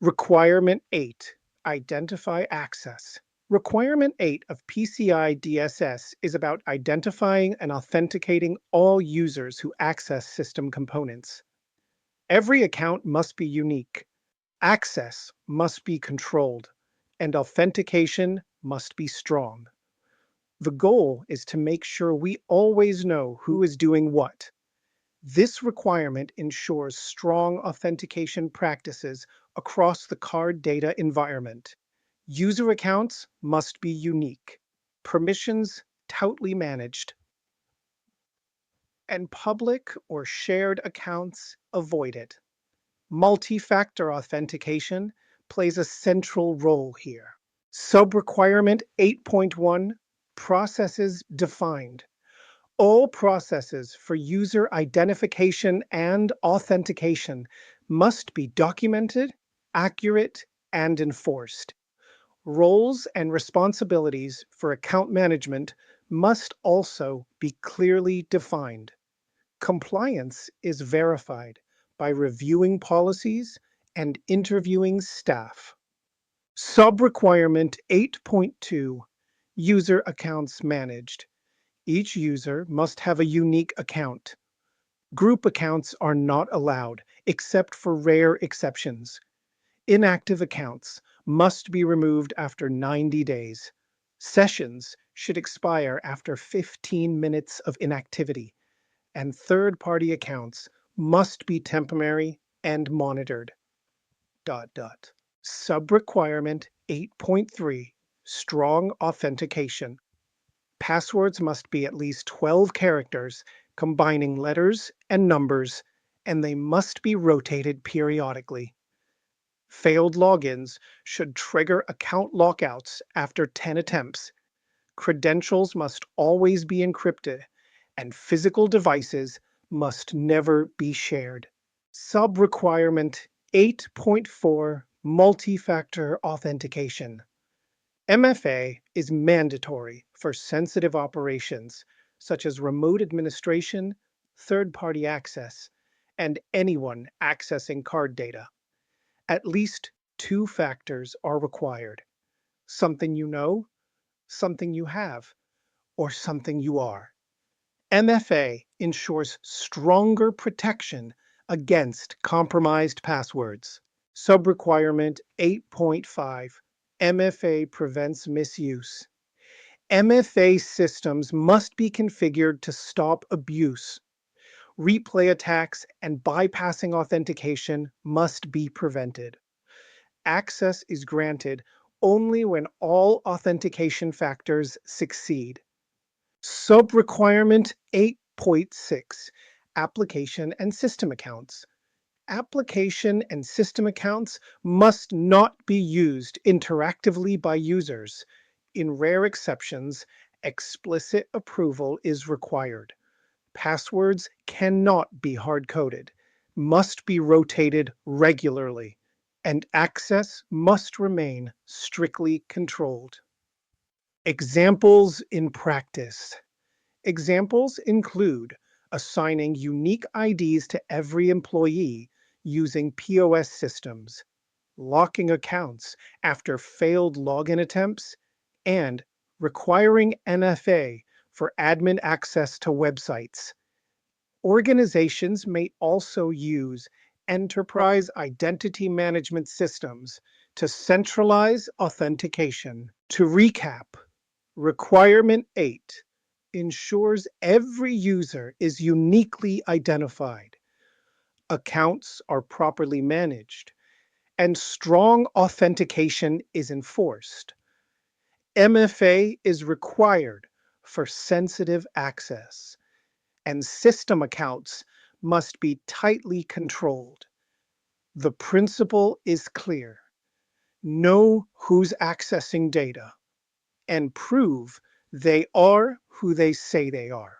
Requirement 8. Identify access. Requirement 8 of PCI-DSS is about identifying and authenticating all users who access system components. Every account must be unique, access must be controlled, and authentication must be strong. The goal is to make sure we always know who is doing what. This requirement ensures strong authentication practices across the card data environment. User accounts must be unique, permissions tightly managed, and public or shared accounts avoided. Multi-factor authentication plays a central role here. Sub-requirement 8.1, processes defined. All processes for user identification and authentication must be documented, accurate, and enforced. Roles and responsibilities for account management must also be clearly defined. Compliance is verified by reviewing policies and interviewing staff. Sub-requirement 8.2, user accounts managed. Each user must have a unique account. Group accounts are not allowed, except for rare exceptions. Inactive accounts must be removed after 90 days. Sessions should expire after 15 minutes of inactivity, and third-party accounts must be temporary and monitored. Sub-requirement 8.3, strong authentication. Passwords must be at least 12 characters, combining letters and numbers, and they must be rotated periodically. Failed logins should trigger account lockouts after 10 attempts. Credentials must always be encrypted, and physical devices must never be shared. Sub-requirement 8.4, multi-factor authentication. MFA is mandatory for sensitive operations such as remote administration, third-party access, and anyone accessing card data. At least 2 factors are required: something you know, something you have, or something you are. MFA ensures stronger protection against compromised passwords. Sub-requirement 8.5, MFA prevents misuse. MFA systems must be configured to stop abuse. Replay attacks and bypassing authentication must be prevented. Access is granted only when all authentication factors succeed. Sub-requirement 8.6, application and system accounts. Application and system accounts must not be used interactively by users. In rare exceptions, explicit approval is required. Passwords cannot be hard-coded, must be rotated regularly, and access must remain strictly controlled. Examples in practice. Examples include assigning unique IDs to every employee using POS systems, locking accounts after failed login attempts, and requiring MFA for admin access to websites. Organizations may also use enterprise identity management systems to centralize authentication. To recap, Requirement 8 ensures every user is uniquely identified, accounts are properly managed, and strong authentication is enforced. MFA is required for sensitive access, and system accounts must be tightly controlled. The principle is clear: know who's accessing data and prove they are who they say they are.